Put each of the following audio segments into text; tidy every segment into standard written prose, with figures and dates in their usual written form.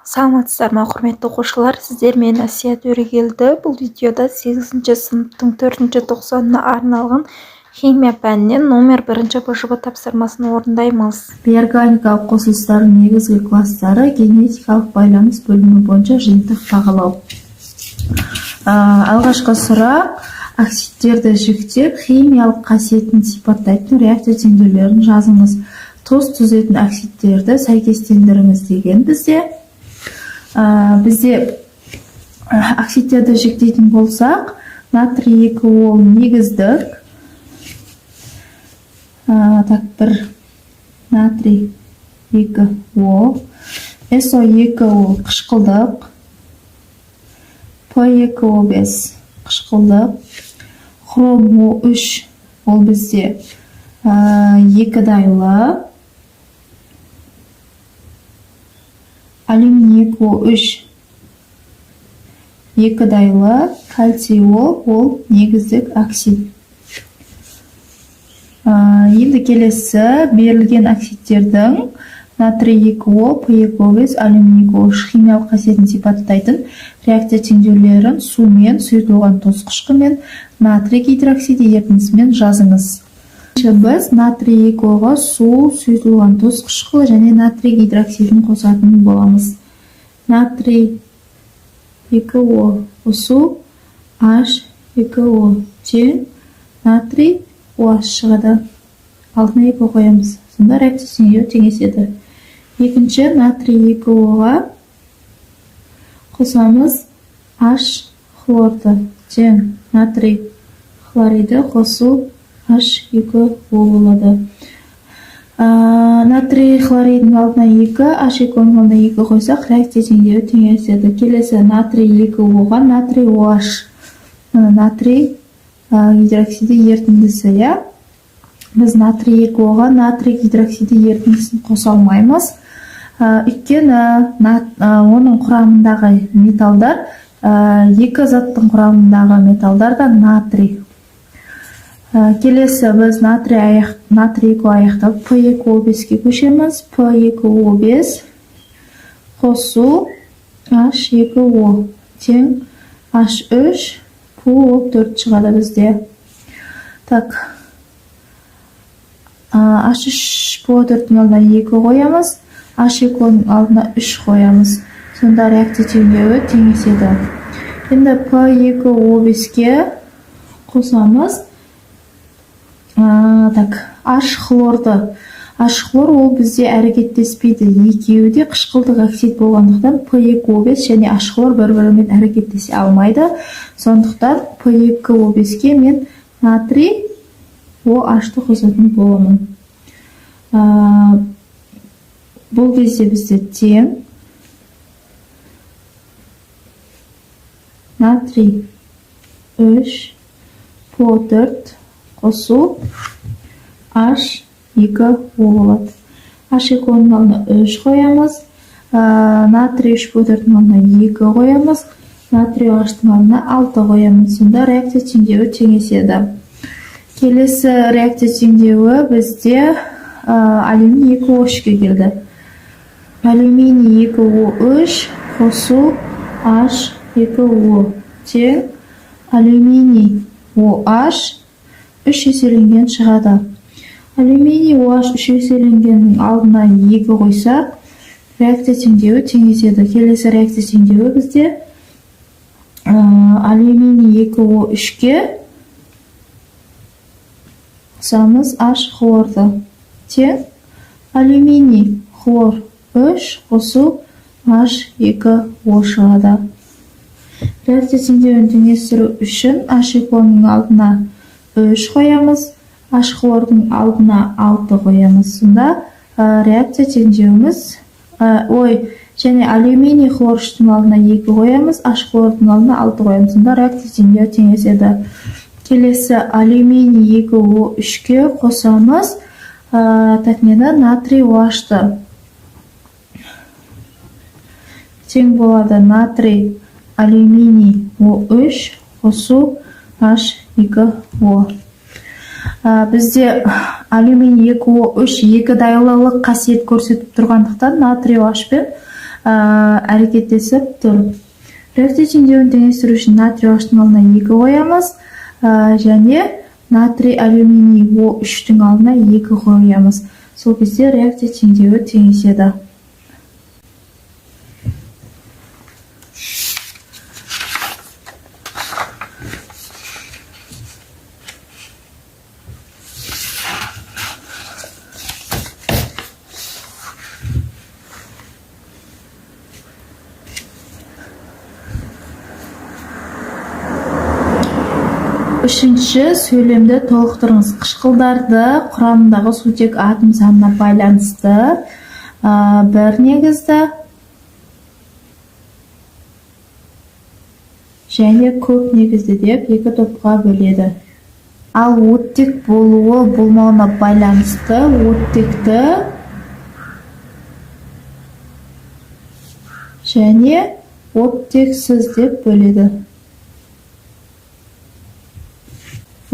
Саламатсыздар ма, құрметті оқушылар, сіздермен Әсия Төрегелді. Бұл видеода 8-ші сыныптың 4-ші тоқсанына арналған химия пәнінен номер 1-ші БЖБ тапсырмасын орындаймыз. Биорганикалық қосылыстардың негізгі кластары генетикалық байланыс бөлімі бойынша жиынтық бағалау. Алғашқы сұрақ: оксидтерді жіктеп, химиялық қасиетін сипаттайтын реакция теңдеулерін жазыңыз. Тұз түзетін оксидтерді сәйкестендіріңіз деген бізде оксидтерді жіктейтін болсақ, натрий 2 ол негіздік. Натрий 2 ол, SO2 ол қышқылдық, P2 ол қышқылдық, хром 3 ол бізде екідайлы, алюминий 3 екідайлы, кальций ол негіздік оксид. Енді келесі берілген оксидтердің натрий 2 ол, P2 ол, алюминий 3 химиялық қасиетін сипаттайтын реакция теңдеулерін сумен, сұйытылған тұз қышқылмен, натрий гидроксиді ерітіндісімен жазыңыз. Біз натрий 2-ға су, сұйытылған тұз қышқылы және натрий гидроксидін қосатын боламыз. Натрий 2O су, H2O тең, натрий OH шығады. Алтына 2 қоямыз. Сонда реакция теңдеуі теңеседі. Екінші, натрий 2Оға қосамыз H хлорды тең, натрий хлориді қосу H2O болады. Натрий хлоридінің алдына 2, H2-ның алдына 2 қойсақ, реакция теңдеуі теңеседі. Келесі натрий 2Оға натрий OH, натрий гидроксиді ерітіндісі. Біз натрий 2Оға натрий гидроксиді ерітіндісін қоса алмаймыз. Өйткені оның құрамындағы металдар, екі заттың құрамындағы металдар да натрий. Келесі біз натрий 2 аяқтап P2O5-ке көшеміз. P2O5 қосу H2O тең H3 PO4 шығады бізде. H3 PO4-дің алдына 2 қоямыз, H2-ның алдына 3 қоямыз. Сонда реакция теңдеуі теңеседі. Енді P2O5-ке қосамыз. H хлорды. H хлор ол бізде әрекеттеспейді. Екеуі де қышқылдық оксид болғандықтан P2O5 және H хлор бір-бірімен әрекеттесе алмайды. Сондықтан P2O5-ке мен натрий OH-ты қосатын боламын. Бұл кезде бізде тең натрий 3 PO4 қосу H2O болады. H2-ның алдына 3 қоямыз, натрий 3 PO4-ның алдына 2 қоямыз, натрий OH-тың алдына 6 қоямыз. Сонда реакция теңдеуі теңеседі. Келесі реакция теңдеуі бізде алюминий 2O3-ке келді. Алюминий 2O3 қосу H2O тең алюминий OH 3 еселенген шығады. Алюминий OH 3 еселенгеннің алдына 2 қойсақ, реакция теңдеуі теңеседі. Келесі реакция теңдеуі бізде алюминий 2O3-ке қосамыз H хлорды тең алюминий хлор 3 қосу H2O шығады. Реакция теңдеуін теңестіру үшін H2-ның алдына 3 қоямыз, H хлордың алдына 6 қоямыз. Сонда реакция теңдеуіміз, және алюминий хлор 3-дің алдына 2 қоямыз, H хлордың алдына 6 қоямыз. Сонда реакция теңдеуі теңеседі. Келесі алюминий 2O3-ке қосамыз натрий OH-ты. Тең болады натрий алюминий O3 қосу H2O. Бізде алюминий 2O3 екідайлылық қасиет көрсетіп тұрғандықтан натрий OH пен әрекеттесіп тұр. Реакция теңдеуін теңестіру үшін натрий OH-тың алдына 2 қоямыз, және натрий алюминий O3-тің алдына 2 қоямыз. Сол кезде реакция теңдеуі теңеседі. Үшінші, сөйлемді толықтырыңыз. Қышқылдарды құрамындағы сутек атом санына байланысты бір негізді және көп негізді деп екі топқа бөледі. Ал оттек болуы болмауына байланысты оттекті және оттексіз деп бөледі.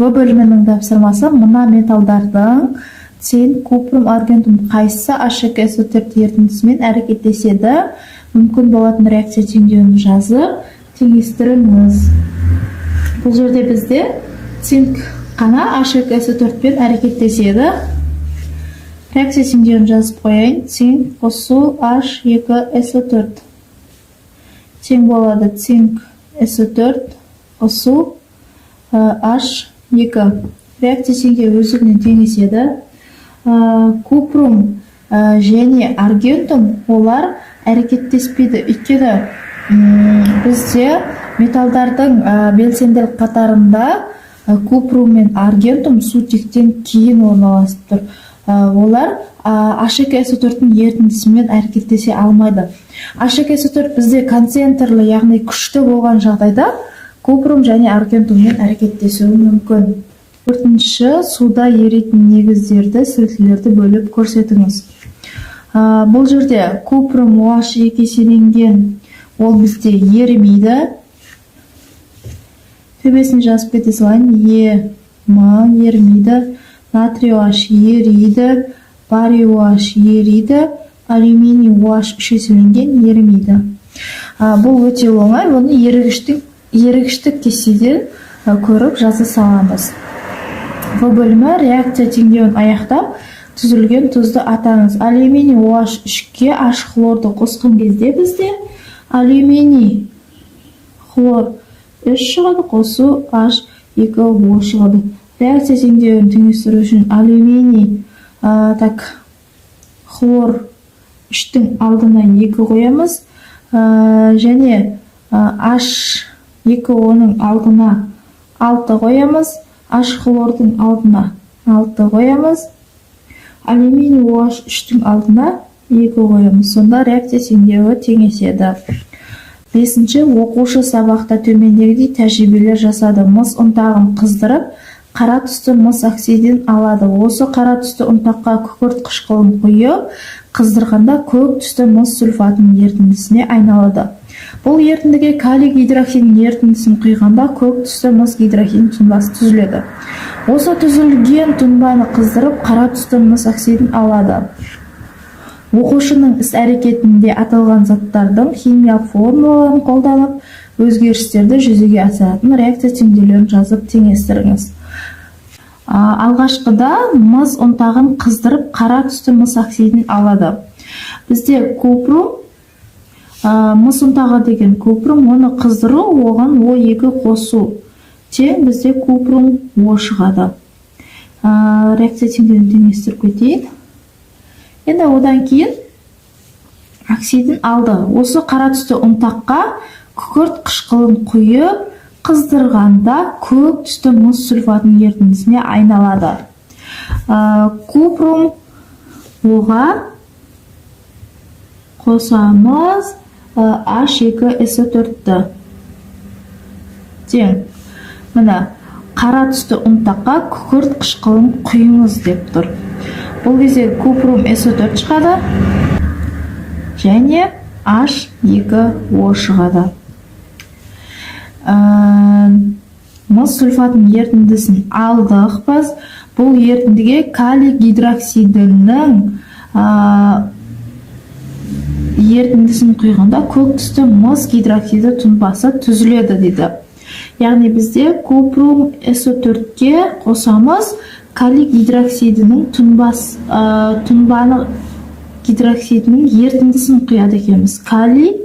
В бөлімінің тапсырмасы мына металдардың цинк, купрум, аргентум қайсысы H2SO4 ерітіндісімен әрекеттеседі? Мүмкін болатын реакция теңдеуін жазып, теңестіріңіз. Бұл жерде бізде цинк қана H2SO4 пен әрекеттеседі. Реакция теңдеуін жазып қояйын. Цинк қосу H2SO4. Тең болады цинк SO4 қосу H2. Реакция теңдеуі өздігінен теңеседі. Купрум және аргентум олар әрекеттеспейді. Өйткені бізде металдардың белсенділік қатарында купрум мен аргентум сутектен кейін орналасып тұр. Олар H2SO4-тің ерітіндісімен әрекеттесе алмайды. H2SO4 бізде концентрлі, яғни күшті болған жағдайда купрум және аргентуммен әрекеттесуі мүмкін. Төртінші, суда еритін негіздерді, сілтілерді бөліп көрсетіңіз. Бұл жерде купрум OH екеселенген, ол бізде ерімейді. Төбесін жазып кете салайын. Ерімейді. Натрий OH ериді. Барий OH ериді. Алюминий OH үшеселенген ерімейді. Бұл өте оңай. Оны ерігіштік кестеден көріп жаза саламыз. Бұл бөлімі реакция теңдеуін аяқтап, түзілген тұзды атаңыз. Алюминий OH 3-ке H хлорды қосқан кезде бізде алюминий хлор 3 шығады, қосу H2O шығады. Реакция теңдеуін теңестіру үшін алюминий хлор 3-тің алдына 2 қоямыз, және H2O-ның алдына 6 қоямыз, H хлордың алдына 6 қоямыз, алюминий OH 3-тің алдына 2 қоямыз. Сонда реакция теңдеуі теңеседі. Бесінші, оқушы сабақта төмендегідей тәжірибелер жасады. Мыс ұнтағын қыздырып, қара түсті мыс оксидін алады. Осы қара түсті ұнтаққа күкірт қышқылын құйып, қыздырғанда көк түсті мыс сульфатының ерітіндісіне айналады. Бұл ерітіндіге калий гидроксидінің ерітіндісін құйғанда көк түсті мыс гидроксидінің тұнбасы түзіледі. Осы түзілген тұнбаны қыздырып, қара түсті мыс оксидін алады. Оқушының іс әрекетінде аталған заттардың химиялық формулаларын қолданып, өзгерістерді жүзеге асыратын реакция теңдеулерін жазып теңестіріңіз. Алғашқыда мыс ұнтағын қыздырып, қара түсті мыс оксидін алады. Бізде купрум, мыс ұнтағы деген купрум, оны қыздыру, оған O2 қосу. Тең бізде купрум O шығады. Реакция теңдеуін теңестіріп кетейін. Енді одан кейін оксидін алды. Осы қара түсті ұнтаққа күкірт қышқылын құйып, қыздырғанда көк түсті мыс сульфатының ерітіндісіне айналады. Купрум оға қосамыз H2SO4-ті. Тең, мына қара түсті ұнтаққа күкірт қышқылын құйыңыз деп тұр. Бұл кезде купрум SO4 шығады және H2O шығады. Мыс сульфатының ерітіндісін алдық біз. Бұл ерітіндіге калий гидроксидінің ерітіндісін құйғанда көк түсті мыс гидроксиді тұнбасы түзіледі дейді. Яғни бізде купрум SO4-ке қосамыз калий гидроксидінің тұнбаны гидроксидінің ерітіндісін құяды екенбіз. Калий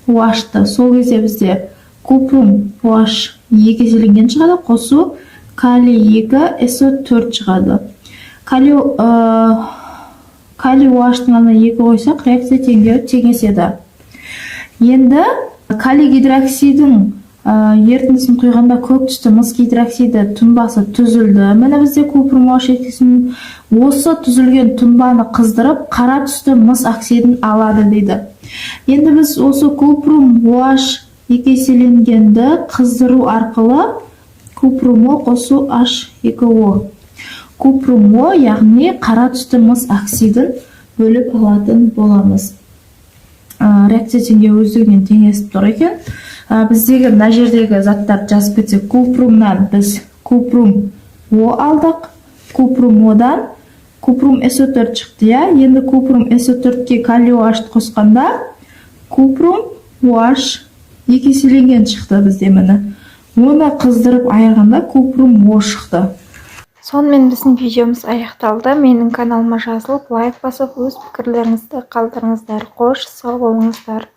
OH-ты. Сол кезде бізде купрум OH 2 еселенген шығады, қосу калий 2 SO4 шығады. Калий OH-тың ана 2 қойсақ, реакция теңеседі. Енді калий гидроксидінің ерітіндісін құйғанда көк түсті мыс гидроксиді тұнбасы түзілді. Міне бізде купрум OH екесінің осы түзілген тұнбаны қыздырып, қара түсті мыс оксидін алады дейді. Енді біз осы купрум OH екеселенгенді қыздыру арқылы купрум О қосу H2O. Купрум О, яғни қара түсті мыс оксидін бөліп алатын боламыз. Реакция теңге өздігінен теңесіп тұр екен. Біздегі мына жердегі заттар жазып кетсек, купрумнан біз купрум О алдық, купрум Одан купрум SO4 шықты. Енді купрум SO4-ке калий OH қосқанда купрум OH екеселенген шықты бізде міне. Оны қыздырып айырғанда купрум О шықты. Сонымен біздің видеомыз аяқталды. Менің каналыма жазылып, лайк басып, өз пікірлеріңізді қалдырыңыздар. Қош, сау болыңыздар.